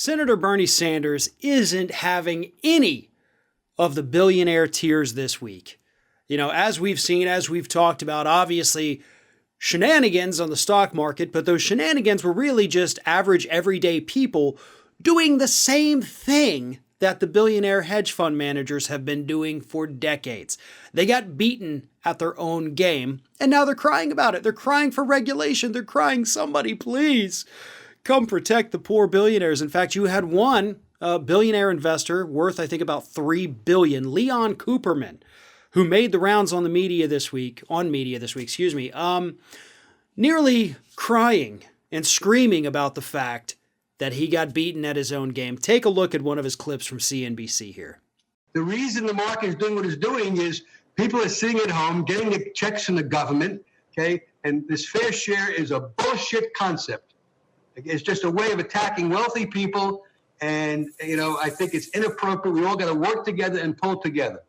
Senator Bernie Sanders isn't having any of the billionaire tears this week. As we've seen, as we've talked about, obviously shenanigans on the stock market, but those shenanigans were really just average everyday people doing the same thing that the billionaire hedge fund managers have been doing for decades. They got beaten at their own game, and now they're crying about it. They're crying for regulation. They're crying, somebody please come protect the poor billionaires. In fact, you had one billionaire investor worth, I think, about $3 billion, Leon Cooperman, who made the rounds on media this week, nearly crying and screaming about the fact that he got beaten at his own game. Take a look at one of his clips from CNBC here. The reason the market is doing what it's doing is people are sitting at home getting the checks from the government, okay? And this fair share is a bullshit concept. It's just a way of attacking wealthy people. And, I think it's inappropriate. We all got to work together and pull together.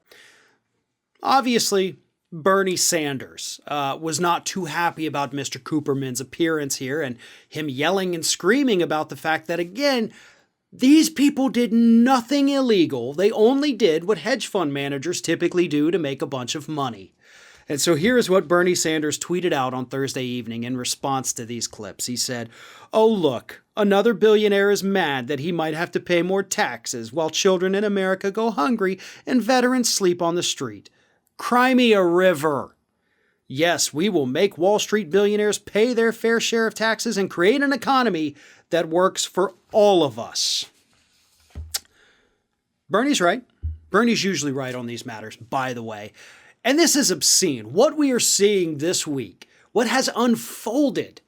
Obviously, Bernie Sanders was not too happy about Mr. Cooperman's appearance here and him yelling and screaming about the fact that, again, these people did nothing illegal. They only did what hedge fund managers typically do to make a bunch of money. And so here's what Bernie Sanders tweeted out on Thursday evening in response to these clips. He said, "Oh, look, another billionaire is mad that he might have to pay more taxes while children in America go hungry and veterans sleep on the street. Cry me a river. Yes, we will make Wall Street billionaires pay their fair share of taxes and create an economy that works for all of us." Bernie's right. Bernie's usually right on these matters, by the way. And this is obscene. What we are seeing this week, what has unfolded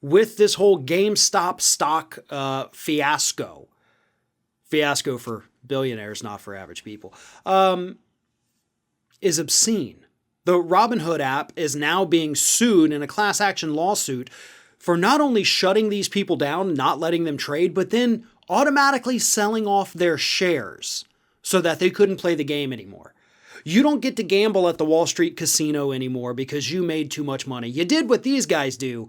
with this whole GameStop stock fiasco for billionaires, not for average people, is obscene. The Robinhood app is now being sued in a class action lawsuit for not only shutting these people down, not letting them trade, but then automatically selling off their shares so that they couldn't play the game anymore. You don't get to gamble at the Wall Street casino anymore because you made too much money. You did what these guys do,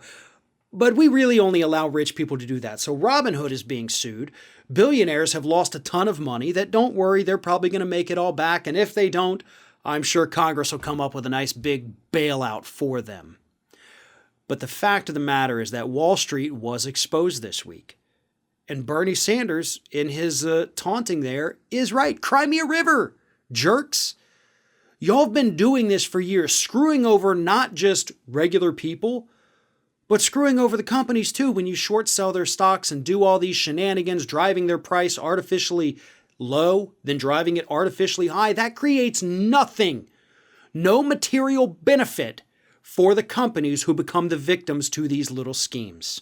but we really only allow rich people to do that. So Robinhood is being sued. Billionaires have lost a ton of money that, don't worry, they're probably going to make it all back. And if they don't, I'm sure Congress will come up with a nice big bailout for them. But the fact of the matter is that Wall Street was exposed this week. And Bernie Sanders, in his taunting there, is right. Cry me a river, jerks. Y'all have been doing this for years, screwing over not just regular people, but screwing over the companies too when you short sell their stocks and do all these shenanigans, driving their price artificially low, then driving it artificially high. That creates nothing, no material benefit for the companies who become the victims to these little schemes.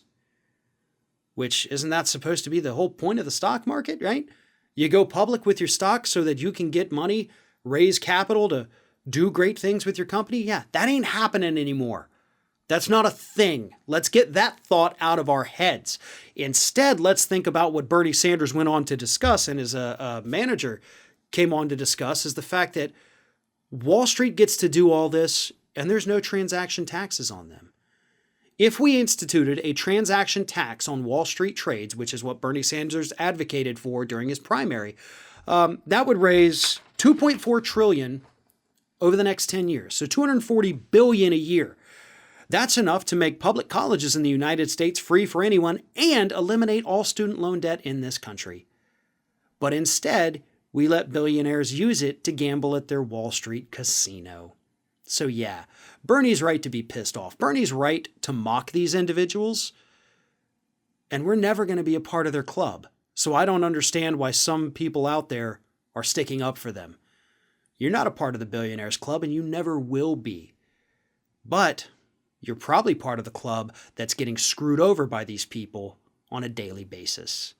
Which, isn't that supposed to be the whole point of the stock market, right? You go public with your stock so that you can get money, raise capital to do great things with your company. Yeah, that ain't happening anymore. That's not a thing. Let's get that thought out of our heads. Instead, let's think about what Bernie Sanders went on to discuss and his manager came on to discuss is the fact that Wall Street gets to do all this and there's no transaction taxes on them. If we instituted a transaction tax on Wall Street trades, which is what Bernie Sanders advocated for during his primary, that would raise $2.4 trillion over the next 10 years. So $240 billion a year. That's enough to make public colleges in the United States free for anyone and eliminate all student loan debt in this country. But instead, we let billionaires use it to gamble at their Wall Street casino. So yeah, Bernie's right to be pissed off. Bernie's right to mock these individuals. And we're never going to be a part of their club. So I don't understand why some people out there are sticking up for them. You're not a part of the Billionaires Club and you never will be. But you're probably part of the club that's getting screwed over by these people on a daily basis.